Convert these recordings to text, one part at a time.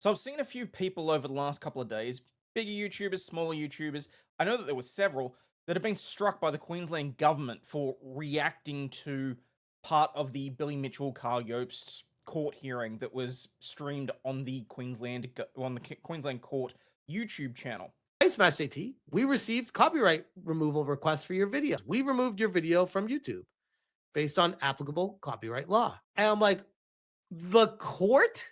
So I've seen a few people over the last couple of days, bigger YouTubers, smaller YouTubers. I know that there were several that have been struck by the Queensland Government for reacting to part of the Billy Mitchell Carl Yobst court hearing that was streamed on the Queensland Court YouTube channel. Hey, Smash JT, we received copyright removal requests for your video. We removed your video from YouTube based on applicable copyright law. And I'm like, the court,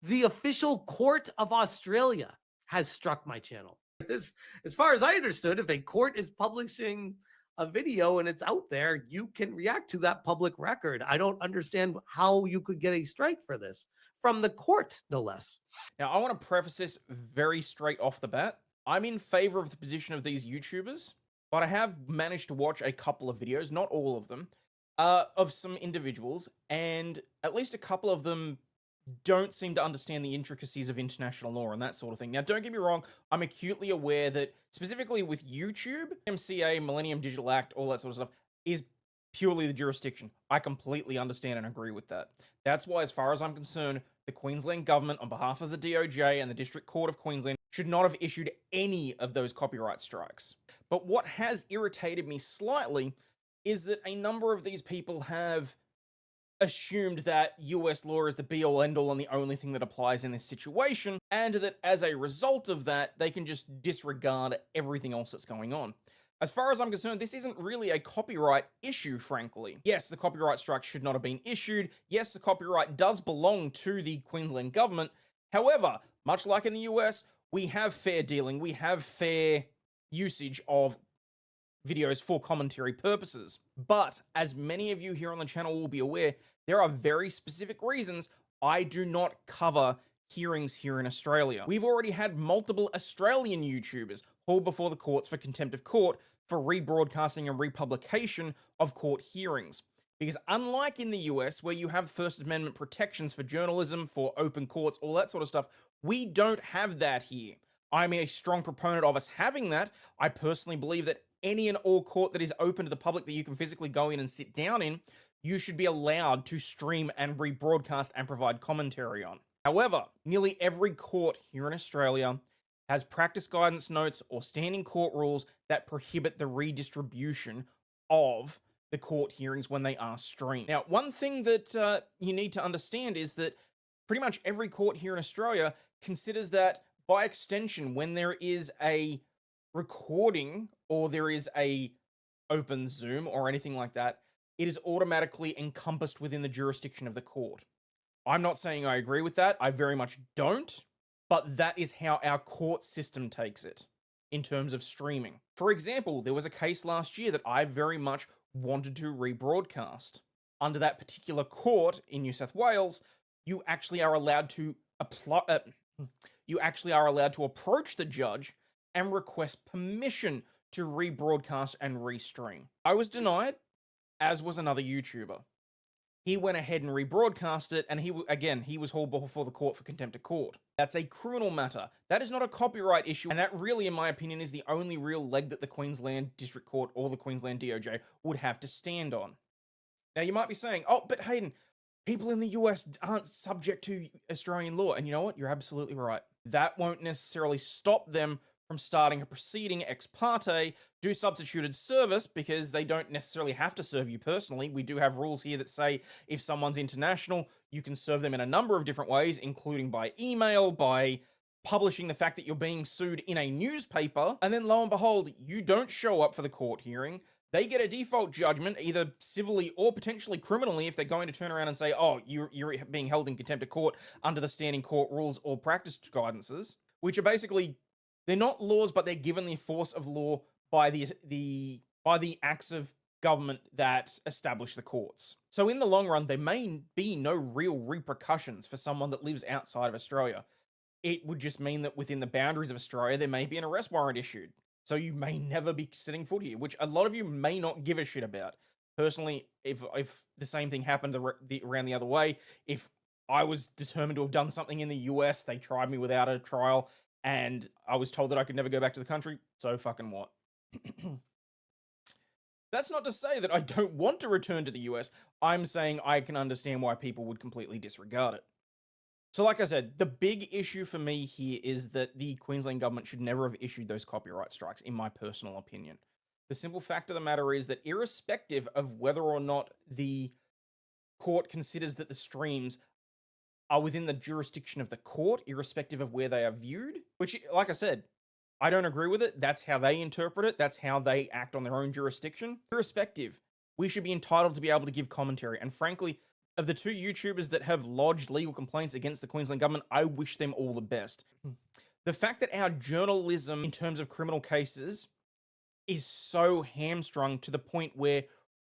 the official court of Australia has struck my channel. As far as I understood, if a court is publishing a video and it's out there, you can react to that public record. I don't understand how you could get a strike for this from the court, no less. Now, I want to preface this very straight off the bat. I'm in favor of the position of these YouTubers, but I have managed to watch a couple of videos, not all of them, of some individuals, and at least a couple of them don't seem to understand the intricacies of international law and that sort of thing. Now, don't get me wrong, I'm acutely aware that, specifically with YouTube, DMCA, Millennium Digital Act, all that sort of stuff, is purely the jurisdiction. I completely understand and agree with that. That's why, as far as I'm concerned, the Queensland Government, on behalf of the DOJ and the District Court of Queensland, should not have issued any of those copyright strikes. But what has irritated me slightly is that a number of these people have assumed that US law is the be-all end-all and the only thing that applies in this situation, and that as a result of that, they can just disregard everything else that's going on. As far as I'm concerned, this isn't really a copyright issue, frankly. Yes, the copyright strike should not have been issued. Yes, the copyright does belong to the Queensland Government. However, much like in the US, we have fair dealing, we have fair usage of videos for commentary purposes. But, as many of you here on the channel will be aware, there are very specific reasons I do not cover hearings here in Australia. We've already had multiple Australian YouTubers hauled before the courts for contempt of court for rebroadcasting and republication of court hearings. Because unlike in the US, where you have First Amendment protections for journalism, for open courts, all that sort of stuff, we don't have that here. I'm a strong proponent of us having that. I personally believe that any and all court that is open to the public that you can physically go in and sit down in, you should be allowed to stream and rebroadcast and provide commentary on. However, nearly every court here in Australia has practice guidance notes or standing court rules that prohibit the redistribution of the court hearings when they are streamed. Now, one thing that you need to understand is that pretty much every court here in Australia considers that, by extension, when there is a recording or there is a open Zoom or anything like that, it is automatically encompassed within the jurisdiction of the court. I'm not saying I agree with that. I very much don't. But that is how our court system takes it in terms of streaming. For example, there was a case last year that I very much wanted to rebroadcast. Under that particular court in New South Wales, you actually are allowed to approach the judge and request permission to rebroadcast and restream. I was denied, as was another YouTuber. He went ahead and rebroadcast it, and he was hauled before the court for contempt of court. That's a criminal matter. That is not a copyright issue, and that really, in my opinion, is the only real leg that the Queensland District Court or the Queensland DOJ would have to stand on. Now, you might be saying, oh, but Hayden, people in the US aren't subject to Australian law, and you know what? You're absolutely right. That won't necessarily stop them from starting a proceeding ex parte, do substituted service, because they don't necessarily have to serve you personally. We do have rules here that say if someone's international, you can serve them in a number of different ways, including by email, by publishing the fact that you're being sued in a newspaper, and then lo and behold, you don't show up for the court hearing. They get a default judgment, either civilly or potentially criminally, if they're going to turn around and say, oh, you're being held in contempt of court under the standing court rules or practice guidances, which are basically, they're not laws, but they're given the force of law by the acts of government that establish the courts. So in the long run, there may be no real repercussions for someone that lives outside of Australia. It would just mean that within the boundaries of Australia, there may be an arrest warrant issued. So you may never be setting foot here, which a lot of you may not give a shit about. Personally, if the same thing happened around the other way, if I was determined to have done something in the US, they tried me without a trial, and I was told that I could never go back to the country, so fucking what? That's not to say that I don't want to return to the US. I'm saying I can understand why people would completely disregard it. So like I said, the big issue for me here is that the Queensland government should never have issued those copyright strikes, in my personal opinion. The simple fact of the matter is that irrespective of whether or not the court considers that the streams are within the jurisdiction of the court, irrespective of where they are viewed, which, like I said, I don't agree with it. That's how they interpret it. That's how they act on their own jurisdiction. Irrespective, we should be entitled to be able to give commentary. And frankly, of the two YouTubers that have lodged legal complaints against the Queensland government, I wish them all the best. The fact that our journalism in terms of criminal cases is so hamstrung to the point where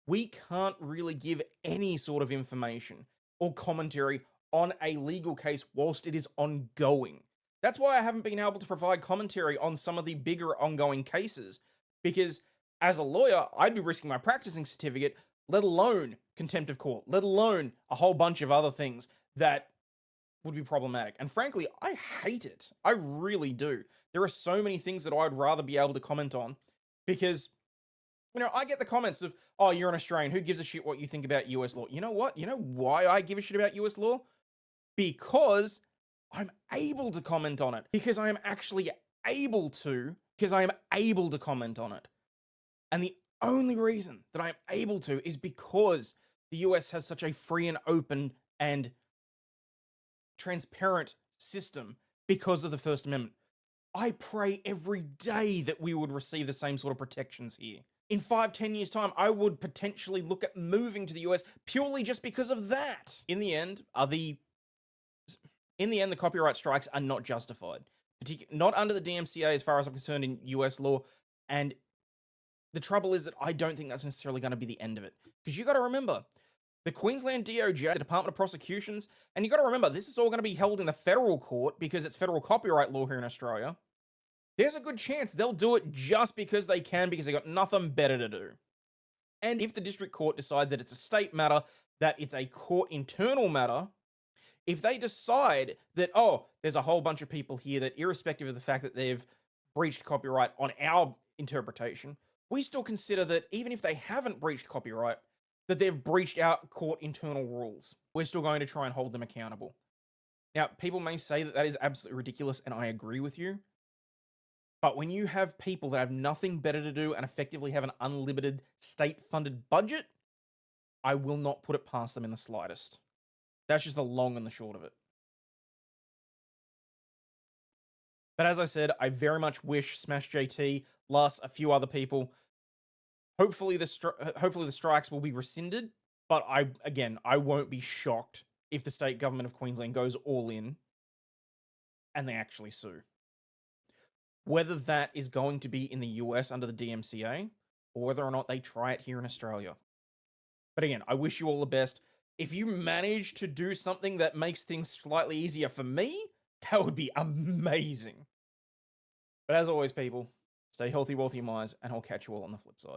we can't really give any sort of information or commentary on a legal case whilst it is ongoing. That's why I haven't been able to provide commentary on some of the bigger ongoing cases, because as a lawyer, I'd be risking my practicing certificate, let alone contempt of court, let alone a whole bunch of other things that would be problematic. And frankly, I hate it. I really do. There are so many things that I'd rather be able to comment on because, I get the comments of, oh, you're an Australian. Who gives a shit what you think about US law? You know what? You know why I give a shit about US law? Because I'm able to comment on it. Because I am actually able to. Because I am able to comment on it. And the only reason that I am able to is because the US has such a free and open and transparent system because of the First Amendment. I pray every day that we would receive the same sort of protections here. In 5-10 years' time, I would potentially look at moving to the US purely just because of that. In the end, the copyright strikes are not justified. Not under the DMCA as far as I'm concerned in US law. And the trouble is that I don't think that's necessarily going to be the end of it. Because you got to remember, the Queensland DOJ, the Department of Prosecutions, and you got to remember, this is all going to be held in the federal court because it's federal copyright law here in Australia. There's a good chance they'll do it just because they can, because they got nothing better to do. And if the district court decides that it's a state matter, that it's a court internal matter, if they decide that, oh, there's a whole bunch of people here that, irrespective of the fact that they've breached copyright on our interpretation, we still consider that even if they haven't breached copyright, that they've breached our court internal rules. We're still going to try and hold them accountable. Now, people may say that that is absolutely ridiculous, and I agree with you. But when you have people that have nothing better to do and effectively have an unlimited state-funded budget, I will not put it past them in the slightest. That's just the long and the short of it. But as I said, I very much wish Smash JT, Lus, a few other people, hopefully the strikes will be rescinded. But I won't be shocked if the state government of Queensland goes all in and they actually sue. Whether that is going to be in the US under the DMCA, or whether or not they try it here in Australia. But again, I wish you all the best. If you manage to do something that makes things slightly easier for me, that would be amazing. But as always, people, stay healthy, wealthy, and wise, and I'll catch you all on the flip side.